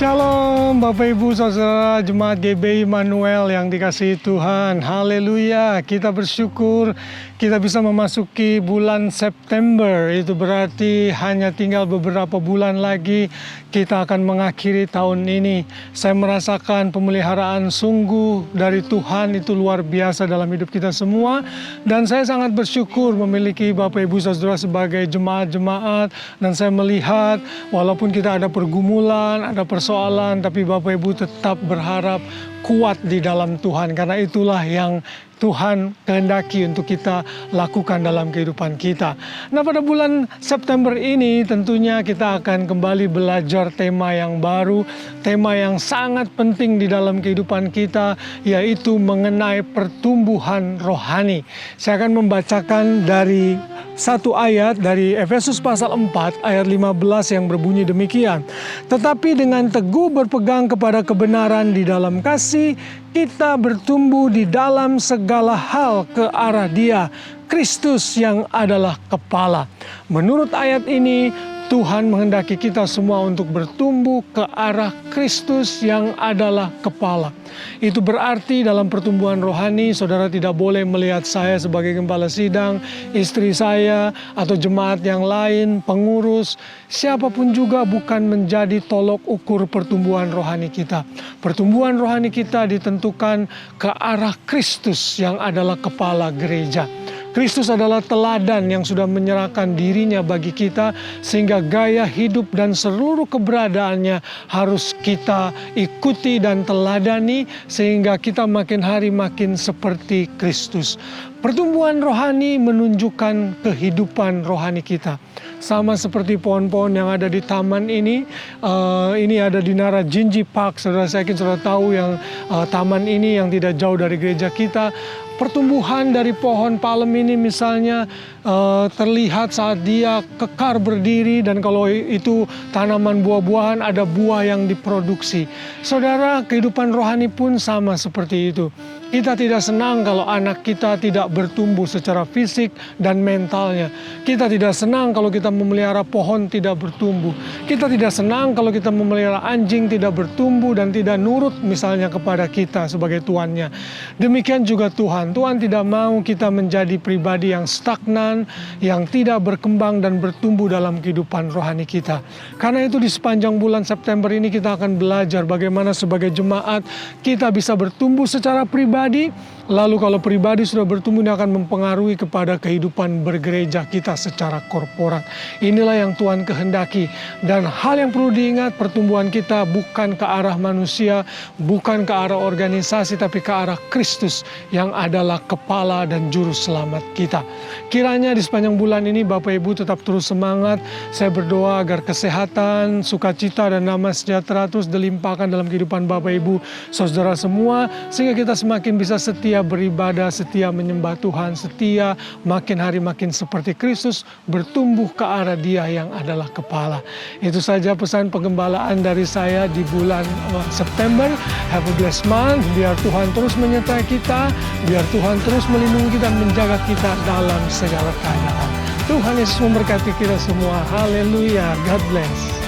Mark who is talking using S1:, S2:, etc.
S1: Shalom Bapak Ibu Saudara Jemaat GBI Immanuel yang dikasihi Tuhan. Haleluya, kita bersyukur kita bisa memasuki bulan September. Itu berarti hanya tinggal beberapa bulan lagi kita akan mengakhiri tahun ini. Saya merasakan pemeliharaan sungguh dari Tuhan itu luar biasa dalam hidup kita semua. Dan saya sangat bersyukur memiliki Bapak Ibu Saudara sebagai jemaat-jemaat. Dan saya melihat walaupun kita ada pergumulan, ada persoalan, tapi Bapak Ibu tetap berharap kuat di dalam Tuhan, karena itulah yang Tuhan kehendaki untuk kita lakukan dalam kehidupan kita. Nah, pada bulan September ini tentunya kita akan kembali belajar tema yang baru, tema yang sangat penting di dalam kehidupan kita, yaitu mengenai pertumbuhan rohani. Saya akan membacakan dari satu ayat dari Efesus pasal 4 ayat 15 yang berbunyi demikian. Tetapi dengan teguh berpegang kepada kebenaran di dalam kasih, kita bertumbuh di dalam segala hal ke arah Dia, Kristus yang adalah kepala. Menurut ayat ini, Tuhan menghendaki kita semua untuk bertumbuh ke arah Kristus yang adalah kepala. Itu berarti dalam pertumbuhan rohani, saudara tidak boleh melihat saya sebagai gembala sidang, istri saya, atau jemaat yang lain, pengurus, siapapun juga bukan menjadi tolok ukur pertumbuhan rohani kita. Pertumbuhan rohani kita ditentukan ke arah Kristus yang adalah kepala gereja. Kristus adalah teladan yang sudah menyerahkan dirinya bagi kita, sehingga gaya hidup dan seluruh keberadaannya harus kita ikuti dan teladani, sehingga kita makin hari makin seperti Kristus. Pertumbuhan rohani menunjukkan kehidupan rohani kita. Sama seperti pohon-pohon yang ada di taman ini ada di Narajinji Park. Saudara, saya yakin saudara tahu yang taman ini yang tidak jauh dari gereja kita. Pertumbuhan dari pohon palem ini misalnya terlihat saat dia kekar berdiri, dan kalau itu tanaman buah-buahan ada buah yang diproduksi. Saudara, kehidupan rohani pun sama seperti itu. Kita tidak senang kalau anak kita tidak bertumbuh secara fisik dan mentalnya. Kita tidak senang kalau kita memelihara pohon tidak bertumbuh. Kita tidak senang kalau kita memelihara anjing tidak bertumbuh dan tidak nurut misalnya kepada kita sebagai tuannya. Demikian juga Tuhan. Tuhan tidak mau kita menjadi pribadi yang stagnan, yang tidak berkembang dan bertumbuh dalam kehidupan rohani kita. Karena itu di sepanjang bulan September ini kita akan belajar bagaimana sebagai jemaat kita bisa bertumbuh secara pribadi. Lalu kalau pribadi sudah bertumbuh, ini akan mempengaruhi kepada kehidupan bergereja kita secara korporat. Inilah yang Tuhan kehendaki. Dan hal yang perlu diingat, pertumbuhan kita bukan ke arah manusia, bukan ke arah organisasi, tapi ke arah Kristus yang adalah kepala dan juru selamat kita. Kiranya di sepanjang bulan ini Bapak Ibu tetap terus semangat. Saya berdoa agar kesehatan, sukacita, dan damai sejahtera terus dilimpahkan dalam kehidupan Bapak Ibu saudara semua, sehingga kita semakin bisa setia beribadah, setia menyembah Tuhan, setia makin hari makin seperti Kristus, bertumbuh ke arah Dia yang adalah kepala. Itu saja pesan penggembalaan dari saya di bulan September. Have a blessed month. Biar Tuhan terus menyertai kita, biar Tuhan terus melindungi kita dan menjaga kita dalam segala keadaan. Tuhan Yesus memberkati kita semua. Haleluya. God bless.